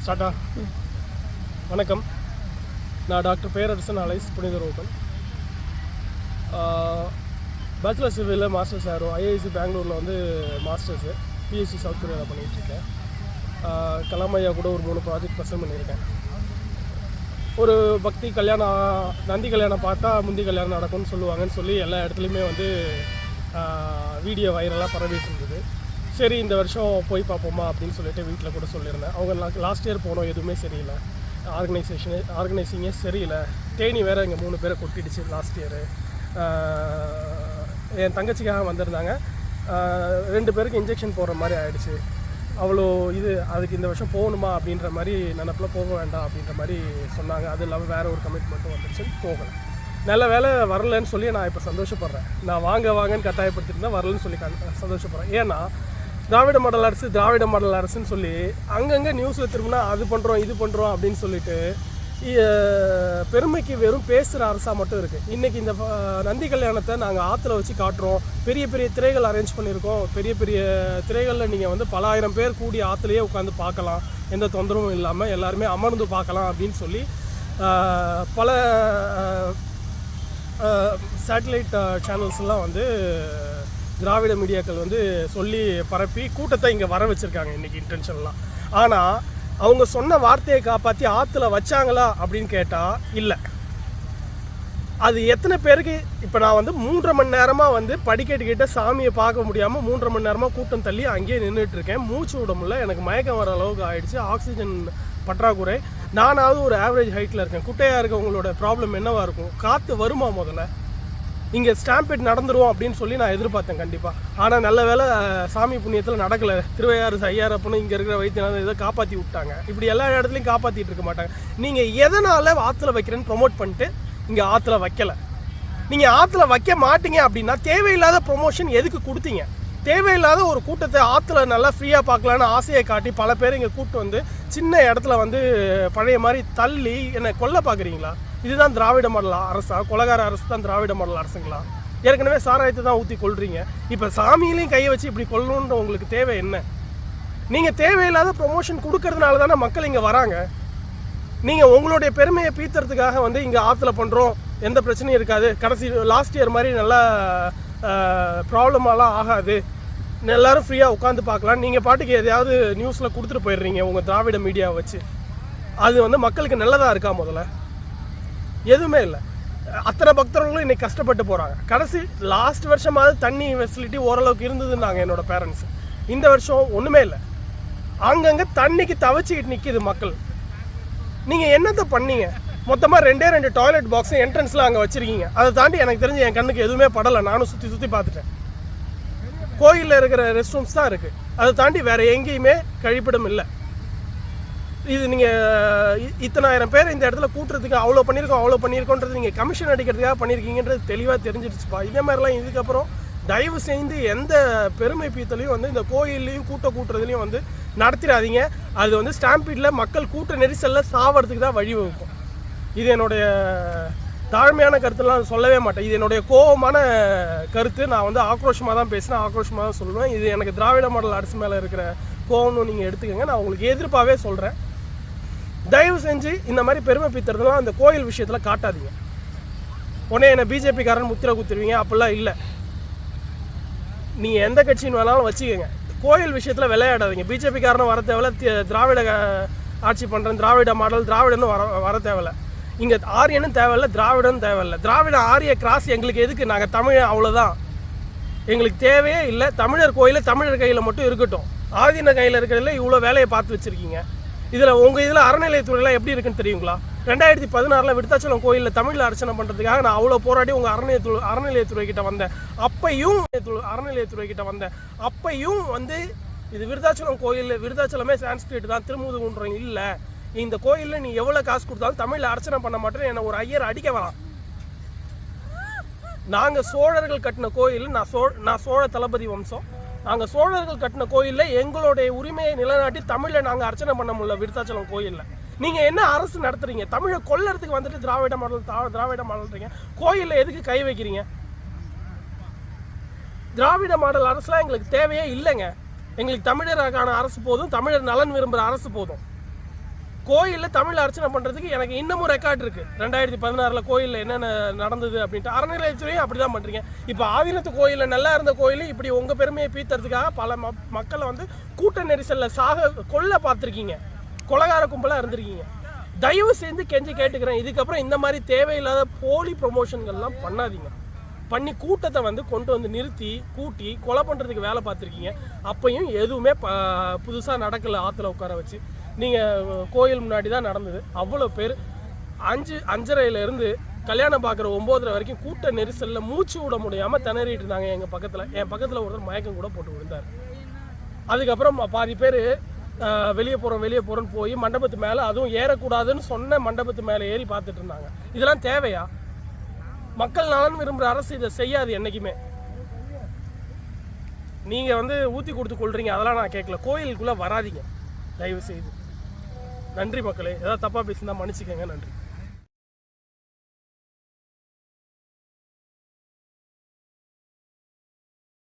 ஸ்டார்ட்டா வணக்கம். நான் டாக்டர் பேரரசன் அலைஸ் புனிதரூபன். பேச்சுலர் சிவிலில் மாஸ்டர்ஸ் ஆயிரும். ஐஐசி பெங்களூரில் வந்து மாஸ்டர்ஸு, பிஎஸ்சி சவுத் கொரியாவில் பண்ணிகிட்ருக்கேன். கலாமையா கூட ஒரு 3 ப்ராஜெக்ட் ப்ரெசென்ட் பண்ணியிருக்கேன். ஒரு பக்தி கல்யாணம், நந்தி கல்யாணம் பார்த்தா முந்தி கல்யாணம் நடக்கும்னு சொல்லுவாங்கன்னு சொல்லி எல்லா இடத்துலையுமே வந்து வீடியோ வைரலாக பரவிட்டு இருந்தது. சரி, இந்த வருஷம் போய் பார்ப்போமா அப்படின்னு சொல்லிட்டு வீட்டில் கூட சொல்லியிருந்தேன். அவங்க லாஸ்ட் இயர் போனோம், எதுவுமே சரியில்லை, ஆர்கனைசிங்கே சரியில்லை. தேனி வேறு இங்கே 3 பேரை கொட்டிடுச்சு லாஸ்ட் இயரு. என் தங்கச்சிக்காக வந்திருந்தாங்க, 2 பேருக்கு இன்ஜெக்ஷன் போடுற மாதிரி ஆகிடுச்சு. அவ்வளோ அதுக்கு இந்த வருஷம் போகணுமா அப்படின்ற மாதிரி நினப்பில் போக வேண்டாம் அப்படின்ற மாதிரி சொன்னாங்க. அது இல்லாமல் வேறு ஒரு கமிட்மெண்ட்டும் வந்துடுச்சுன்னு போகலை. நல்ல வேலை வரலன்னு சொல்லி நான் இப்போ சந்தோஷப்படுறேன். நான் வாங்கன்னு கட்டாயப்படுத்திருந்தேன், வரலன்னு சொல்லி சந்தோஷப்படுறேன். ஏன்னா திராவிட மாடல் அரசுன்னு சொல்லி அங்கங்கே நியூஸில் திரும்பினா அது பண்ணுறோம் இது பண்ணுறோம் அப்படின்னு சொல்லிட்டு பெருமைக்கு வெறும் பேசுகிற அரசாக மட்டும் இருக்குது. இன்றைக்கி இந்த நந்தி கல்யாணத்தை நாங்கள் ஆற்றுல வச்சு காட்டுறோம், பெரிய பெரிய திரைகள் அரேஞ்ச் பண்ணியிருக்கோம். பெரிய பெரிய திரைகளில் நீங்கள் வந்து பல ஆயிரம் பேர் கூடி ஆற்றுலையே உட்காந்து பார்க்கலாம், எந்த தொந்தரவும் இல்லாமல் எல்லாருமே அமர்ந்து பார்க்கலாம் அப்படின்னு சொல்லி பல சேட்டலைட் சேனல்ஸ்லாம் வந்து திராவிட மீடியாக்கள் வந்து சொல்லி பரப்பி கூட்டத்தை இங்கே வர வச்சுருக்காங்க இன்றைக்கி இன்டென்ஷன்லாம். ஆனால் அவங்க சொன்ன வார்த்தையை காப்பாற்றி ஆற்றுல வச்சாங்களா அப்படின்னு கேட்டால் இல்லை. அது எத்தனை பேருக்கு இப்போ நான் வந்து 3.5 மணி நேரமாக வந்து படிக்கட்டுக்கிட்ட சாமியை பார்க்க முடியாமல் 3.5 மணி நேரமாக கூட்டம் தள்ளி அங்கேயே நின்றுட்டுருக்கேன். மூச்சு விட முடியல, எனக்கு மயக்கம் வர அளவுக்கு ஆகிடுச்சு, ஆக்சிஜன் பற்றாக்குறை. நானாவது ஒரு ஆவரேஜ் ஹைட்டில் இருக்கேன். குட்டையாக இருக்கவங்களோட ப்ராப்ளம் என்னவாக இருக்கும்? காற்று வருமா? முதல்ல இங்கே ஸ்டாம்பேட் நடந்துருவோம் அப்படின்னு சொல்லி நான் எதிர்பார்த்தேன் கண்டிப்பாக. ஆனால் நல்ல வேலை சாமி புண்ணியத்தில் நடக்கலை. திருவையாறு ஐயாரப்பனும் இங்கே இருக்கிற வைத்தியநாதன் இதை காப்பாற்றி விட்டாங்க. இப்படி எல்லா இடத்துலையும் காப்பாற்றிட்டு இருக்க மாட்டாங்க. நீங்கள் எதனால் ஆற்றுல வைக்கிறேன்னு ப்ரொமோட் பண்ணிட்டு இங்கே ஆற்றுல வைக்கலை. நீங்கள் ஆற்றுல வைக்க மாட்டீங்க அப்படின்னா தேவையில்லாத ப்ரொமோஷன் எதுக்கு கொடுத்தீங்க? தேவையில்லாத ஒரு கூட்டத்தை ஆற்றுல நல்லா ஃப்ரீயாக பார்க்கலான்னு ஆசையை காட்டி பல பேர் இங்கே கூப்பிட்டு வந்து சின்ன இடத்துல வந்து பழைய மாதிரி தள்ளி என்னை கொல்ல பார்க்குறீங்களா? இதுதான் திராவிட மாடல் அரசா? கொலகார அரசு தான் திராவிட மாடல் அரசுங்களா? ஏற்கனவே சாராயத்தை தான் ஊற்றி கொள்றீங்க, இப்போ சாமியிலையும் கையை வச்சு இப்படி கொல்லணுன்ற உங்களுக்கு தேவை என்ன? நீங்கள் தேவையில்லாத ப்ரொமோஷன் கொடுக்கறதுனால தானே மக்கள் இங்கே வராங்க. நீங்கள் உங்களுடைய பெருமையை பீத்துறதுக்காக வந்து இங்கே ஆற்றுல பண்ணுறோம், எந்த பிரச்சனையும் இருக்காது, கடைசி லாஸ்ட் இயர் மாதிரி நல்லா ப்ராப்ளமெல்லாம் ஆகாது, எல்லோரும் ஃப்ரீயாக உட்காந்து பார்க்கலாம், நீங்கள் பாட்டுக்கு எதையாவது நியூஸில் கொடுத்துட்டு போயிடுறீங்க உங்கள் திராவிட மீடியாவை வச்சு. அது வந்து மக்களுக்கு நல்லதாக இருக்கா? முதல்ல எதுவுமே இல்லை. அத்தனை பக்தர்களும் இன்றைக்கி கஷ்டப்பட்டு போகிறாங்க. கடைசி லாஸ்ட் வருஷமாவது தண்ணி ஃபெசிலிட்டி ஓரளவுக்கு இருந்ததுன்னாங்க என்னோடய பேரண்ட்ஸ். இந்த வருஷம் ஒன்றுமே இல்லை, அங்கங்கே தண்ணிக்கு தவச்சிக்கிட்டு நிற்கிது மக்கள். நீங்கள் என்னத்தை பண்ணீங்க? மொத்தமாக 2 டாய்லெட் பாக்ஸும் என்ட்ரன்ஸில் அங்கே வச்சுருக்கீங்க. அதை தாண்டி எனக்கு தெரிஞ்சு என் கண்ணுக்கு எதுவுமே படலை. நானும் சுற்றி பார்த்துட்டேன். கோயிலில் இருக்கிற ரெஸ்ட் ரூம்ஸ் தான் இருக்குது, அதை தாண்டி வேறு எங்கேயுமே கழிப்பிடம் இல்லை. இது நீங்கள் இத்தனாயிரம் பேர் இந்த இடத்துல கூட்டுறதுக்கு அவ்வளோ பண்ணியிருக்கோன்றது நீங்கள் கமிஷன் அடிக்கிறதுக்காக பண்ணியிருக்கீங்கன்றது தெளிவாக தெரிஞ்சிடுச்சுப்பா. இதே மாதிரிலாம் இதுக்கப்புறம் தயவு செய்து எந்த பெருமை பீத்தலையும் வந்து இந்த கோயில்லையும் கூட்டுறதுலையும் வந்து நடத்திடாதீங்க. அது வந்து ஸ்டாம்பீடில் மக்கள் கூட்ட நெரிசலில் சாவறதுக்கு தான் வழிவகுக்கும். இது என்னுடைய தாழ்மையான கருத்துலாம் சொல்லவே மாட்டேன். இது என்னுடைய கோபமான கருத்து. நான் வந்து ஆக்ரோஷமாக தான் பேசுகிறேன், ஆக்ரோஷமாக தான் சொல்லுவேன். இது எனக்கு திராவிட மாடல் அரசு மேலே இருக்கிற கோபம்னு நீங்கள் எடுத்துக்கோங்க. நான் உங்களுக்கு எதிர்ப்பாகவே சொல்கிறேன். தயவு செஞ்சு இந்த மாதிரி பெருமை பீத்துறதுலாம் அந்த கோயில் விஷயத்தில் காட்டாதீங்க. உடனே என்னை பிஜேபிக்காரன் முத்திரை குத்துருவீங்க, அப்படிலாம் இல்லை. நீங்கள் எந்த கட்சின்னு வேணாலும் வச்சுக்கோங்க, கோயில் விஷயத்தில் விளையாடாதீங்க. பிஜேபிக்காரனும் வர தேவையில்ல, திராவிட ஆட்சி பண்ணுறேன், திராவிட மாடல், திராவிடன்னு வர தேவையில்லை. இங்கே ஆரியனும் தேவையில்லை, திராவிடனும் தேவையில்லை. திராவிட ஆரிய கிராஸ் எங்களுக்கு எதுக்கு? நாங்கள் தமிழ், அவ்வளோதான். எங்களுக்கு தேவையே இல்லை. தமிழர் கோயில் தமிழர் கையில் மட்டும் இருக்கட்டும். ஆதீன கையில் இருக்கிறதுல இவ்வளோ வேலையை பார்த்து வச்சுருக்கீங்க. இதில் அறநிலையத்துறையெல்லாம் எப்படி இருக்குன்னு தெரியுங்களா? 2016 விருத்தாச்சலம் கோயிலில் தமிழில் அர்ச்சனை பண்ணுறதுக்காக நான் அவ்வளோ போராடி உங்கள் அறநிலையத்துறை கிட்ட வந்தேன். அப்பையும் வந்து இது விருத்தாச்சலம் கோயில், விருத்தாச்சலமே சான்ஸ்கிரிட் தான், திருமுதுகுன்றம் இல்லை. இந்த கோயிலில் நீ எவ்வளோ காசு கொடுத்தாலும் தமிழில் அர்ச்சனை பண்ண மாட்டேன்னு என்னை ஒரு ஐயர் அடிக்க வரான். நாங்கள் சோழர்கள் கட்டின கோயில், நான் சோழ தளபதி வம்சம். நாங்கள் சோழர்கள் கட்டின கோயிலில் எங்களுடைய உரிமையை நிலைநாட்டி தமிழில் நாங்கள் அர்ச்சனை பண்ண முடியல விருத்தாச்சலம் கோயிலில். நீங்கள் என்ன அரசு நடத்துறீங்க? தமிழை கொல்லறதுக்கு வந்துட்டு திராவிட மாடல்றீங்க. கோயிலில் எதுக்கு கை வைக்கிறீங்க? திராவிட மாடல் அரசுலாம் எங்களுக்கு தேவையே இல்லைங்க. எங்களுக்கு தமிழருக்கான அரசு போதும், தமிழர் நலன் விரும்புகிற அரசு போதும். கோயிலில் தமிழ் அர்ச்சனை பண்ணுறதுக்கு எனக்கு இன்னமும் ரெக்கார்ட் இருக்குது. 2016 கோயிலில் என்னென்ன நடந்தது அப்படின்ட்டு. அறநிலையத்துறையும் அப்படி தான் பண்ணுறீங்க. இப்போ ஆதீனத்து கோயிலில் நல்லா இருந்த கோயில் இப்படி உங்கள் பெருமையை பீத்துறதுக்காக பல மக்களை வந்து கூட்ட நெரிசலில் கொல்ல பார்த்துருக்கீங்க. கொலகார கும்பலாக இருந்திருக்கீங்க. தயவு செஞ்சு கெஞ்சி கேட்டுக்கிறேன், இதுக்கப்புறம் இந்த மாதிரி தேவையில்லாத போலி ப்ரொமோஷன்கள்லாம் பண்ணாதீங்க. பண்ணி கூட்டத்தை வந்து கொண்டு வந்து நிறுத்தி கூட்டி கொலை பண்ணுறதுக்கு வேலை பார்த்துருக்கீங்க. அப்பையும் எதுவுமே புதுசாக நடக்கலை. ஆற்றுல உட்கார வச்சு நீங்கள் கோயில் முன்னாடி தான் நடந்தது. அவ்வளோ பேர் 5:30 கல்யாணம் பார்க்குற 9:30 வரைக்கும் கூட்ட நெரிசலில் மூச்சு விட முடியாமல் திணறிட்டு இருந்தாங்க. என் பக்கத்தில் ஒருத்தர் மயக்கம் கூட போட்டு விழுந்தார். அதுக்கப்புறம் பாதி பேர் வெளியே போகிறோன்னு போய் மண்டபத்து மேலே, அதுவும் ஏறக்கூடாதுன்னு சொன்ன மண்டபத்து மேலே ஏறி பார்த்துட்டு இருந்தாங்க. இதெல்லாம் தேவையா? மக்கள் நலன் விரும்புகிற அரசு இதை செய்யாது என்றைக்குமே. நீங்கள் வந்து ஊற்றி கொடுத்து கொள்றீங்க, அதெல்லாம் நான் கேட்கல. கோயிலுக்குள்ளே வராதிங்க தயவு செய்து. நன்றி மக்களே. ஏதாவது தப்பாக பேசியிருந்தால் மன்னிச்சுக்கோங்க. நன்றி.